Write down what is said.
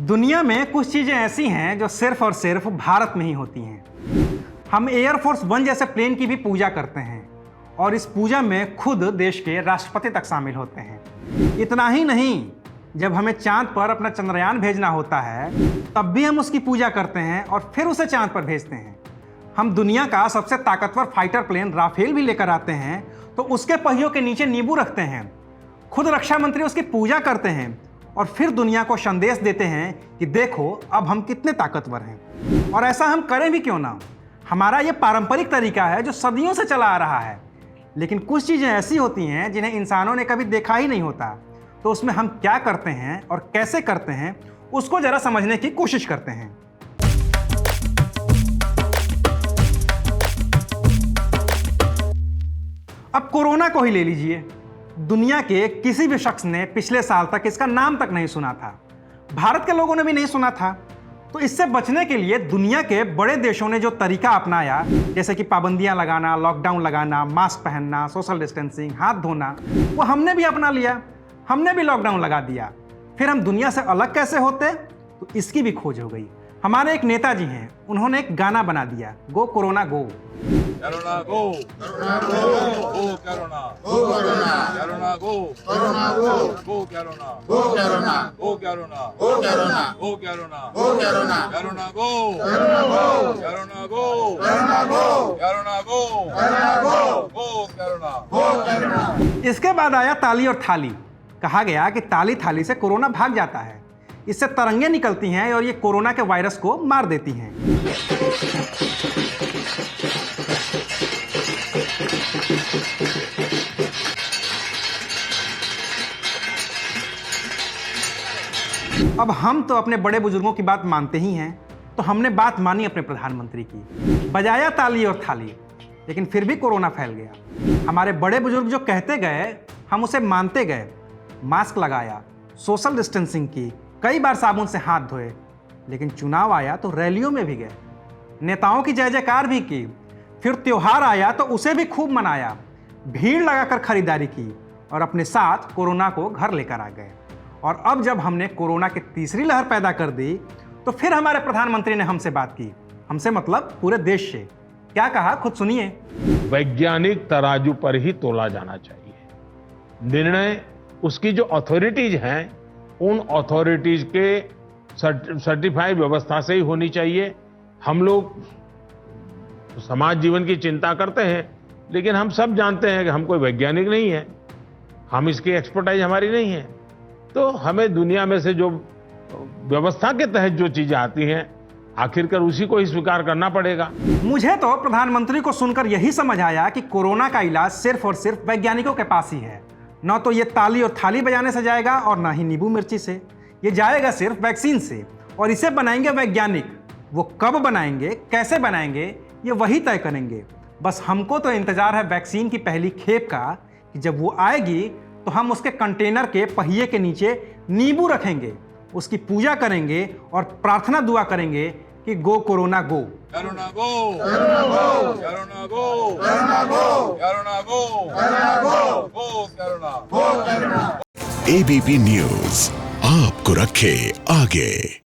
दुनिया में कुछ चीज़ें ऐसी हैं जो सिर्फ और सिर्फ भारत में ही होती हैं। हम एयरफोर्स वन जैसे प्लेन की भी पूजा करते हैं और इस पूजा में खुद देश के राष्ट्रपति तक शामिल होते हैं। इतना ही नहीं, जब हमें चांद पर अपना चंद्रयान भेजना होता है तब भी हम उसकी पूजा करते हैं और फिर उसे चांद पर भेजते हैं। हम दुनिया का सबसे ताकतवर फाइटर प्लेन राफेल भी लेकर आते हैं तो उसके पहियों के नीचे नींबू रखते हैं। खुद रक्षा मंत्री उसकी पूजा करते हैं और फिर दुनिया को संदेश देते हैं कि देखो अब हम कितने ताकतवर हैं। और ऐसा हम करें भी क्यों ना, हमारा ये पारंपरिक तरीका है जो सदियों से चला आ रहा है। लेकिन कुछ चीज़ें ऐसी होती हैं जिन्हें इंसानों ने कभी देखा ही नहीं होता, तो उसमें हम क्या करते हैं और कैसे करते हैं उसको जरा समझने की कोशिश करते हैं। अब कोरोना को ही ले लीजिए। दुनिया के किसी भी शख्स ने पिछले साल तक इसका नाम तक नहीं सुना था। भारत के लोगों ने भी नहीं सुना था। तो इससे बचने के लिए दुनिया के बड़े देशों ने जो तरीका अपनाया, जैसे कि पाबंदियां लगाना, लॉकडाउन लगाना, मास्क पहनना, सोशल डिस्टेंसिंग, हाथ धोना, वो हमने भी अपना लिया। हमने भी लॉकडाउन लगा दिया। फिर हम दुनिया से अलग कैसे होते, तो इसकी भी खोज हो गई। हमारे एक नेताजी हैं, उन्होंने एक गाना बना दिया, गो कोरोना गो। कोरोना गो, कोरोना गो, गो कोरोना, गो कोरोना, कोरोना गो, कोरोना गो, गो कोरोना, गो कोरोना, गो कोरोना, गो कोरोना, गो कोरोना, गो कोरोना, कोरोना गो, कोरोना गो, कोरोना गो, कोरोना गो, कोरोना गो, कोरोना गो, गो कोरोना, गो कोरोना। इसके बाद आया ताली और थाली। कहा गया कि ताली थाली से कोरोना भाग जाता है। इससे तरंगे निकलती हैं और ये कोरोना के वायरस को मार देती हैं। अब हम तो अपने बड़े बुजुर्गों की बात मानते ही हैं, तो हमने बात मानी अपने प्रधानमंत्री की, बजाया ताली और थाली। लेकिन फिर भी कोरोना फैल गया। हमारे बड़े बुजुर्ग जो कहते गए हम उसे मानते गए। मास्क लगाया, सोशल डिस्टेंसिंग की, कई बार साबुन से हाथ धोए। लेकिन चुनाव आया तो रैलियों में भी गए, नेताओं की जय जयकार भी की। फिर त्योहार आया तो उसे भी खूब मनाया, भीड़ लगाकर खरीदारी की और अपने साथ कोरोना को घर लेकर आ गए। और अब जब हमने कोरोना की तीसरी लहर पैदा कर दी तो फिर हमारे प्रधानमंत्री ने हमसे बात की। हमसे मतलब पूरे देश से। क्या कहा, खुद सुनिए। वैज्ञानिक तराजू पर ही तोला जाना चाहिए। निर्णय उसकी जो अथॉरिटीज हैं उन अथॉरिटीज के सर्टिफाइड व्यवस्था से ही होनी चाहिए। हम लोग समाज जीवन की चिंता करते हैं, लेकिन हम सब जानते हैं कि हम कोई वैज्ञानिक नहीं है, हम इसकी एक्सपर्टाइज हमारी नहीं है। तो हमें दुनिया में से जो व्यवस्था के तहत जो चीजें आती हैं आखिरकार उसी को ही स्वीकार करना पड़ेगा। मुझे तो प्रधानमंत्री को सुनकर यही समझ आया कि कोरोना का इलाज सिर्फ और सिर्फ वैज्ञानिकों के पास ही है। न तो ये ताली और थाली बजाने से जाएगा और ना ही नींबू मिर्ची से। ये जाएगा सिर्फ वैक्सीन से, और इसे बनाएंगे वैज्ञानिक। वो कब बनाएंगे, कैसे बनाएंगे, ये वही तय करेंगे। बस हमको तो इंतजार है वैक्सीन की पहली खेप का, कि जब वो आएगी तो हम उसके कंटेनर के पहिए के नीचे नींबू रखेंगे, उसकी पूजा करेंगे और प्रार्थना दुआ करेंगे कि गो कोरोना गो। कोरोना गो, कोरोना गो, कोरोना गो, कोरोना गो, कोरोना गो, कोरोना गो, गो कोरोना, गो कोरोना। एबीपी न्यूज आपको रखे आगे।